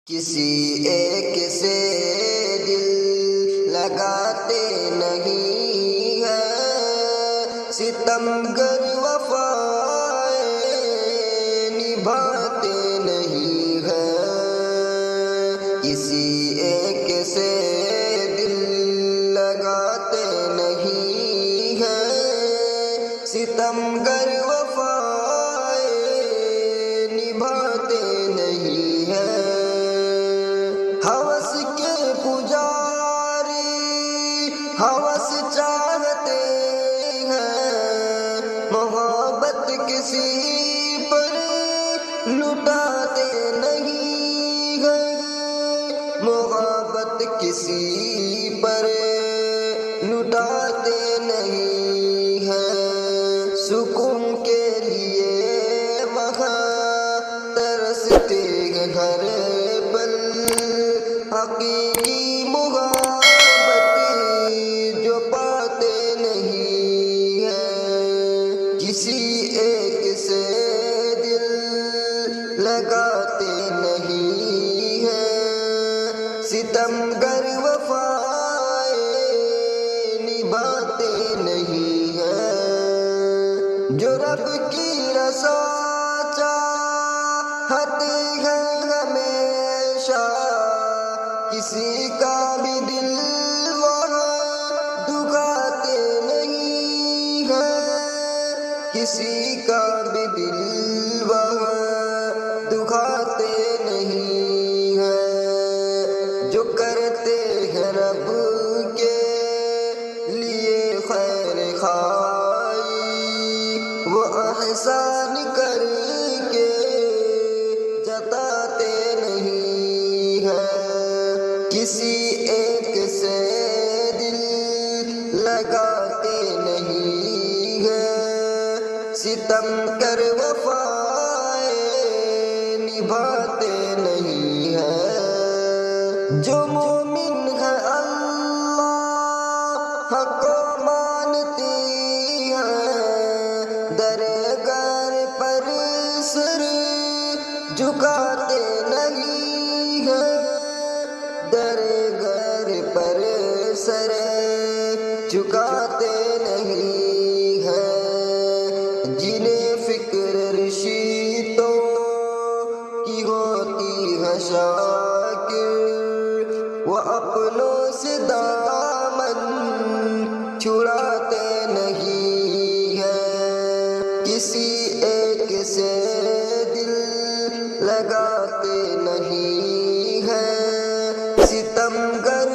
کسی ایک سے دل لگاتے نہیں ہیں، ستمگر وفائیں نبھاتے نہیں ہیں۔ کسی ایک سے دل لگاتے نہیں ہیں، ستمگر وفائیں نبھاتے نہیں ہیں۔ ہوس کے پجاری ہوس چاہتے ہیں، محبت کسی پر لٹاتے نہیں ہیں، محبت کسی پر لٹاتے نہیں ہیں۔ سکون کے لیے وہاں ترستے ہیں ہر پل، حقیقی محبت جو پاتے نہیں ہیں۔ کسی ایک سے دل لگاتے نہیں ہیں، ستمگر وفائیں نبھاتے نہیں ہیں۔ جو رب کی رضا چاہتے ہیں ہمیشہ، کسی کا بھی دل وہاں دکھاتے نہیں ہیں، کسی کا بھی دل وہاں دکھاتے نہیں ہیں۔ جو کرتے ہیں رب کے لیے خیر خواہی، وہ احسان کر کے جتاتے نہیں ہیں۔ کسی ایک سے دل لگاتے نہیں ہیں، ستم کر وفائیں نبھاتے نہیں ہیں۔ جو مومن ہے اللہ کو مانتی ہیں، درگاہ پر سر جھکاتے نہیں ہیں، درگاہ پر سر جھکاتے نہیں ہیں۔ جنہیں فکر رشیدوں کی ہوتی ہے شاکر، وہ اپنوں سے دامن چھڑاتے نہیں ہیں۔ کسی ایک سے دل لگاتے نہیں ہیں، ستمگر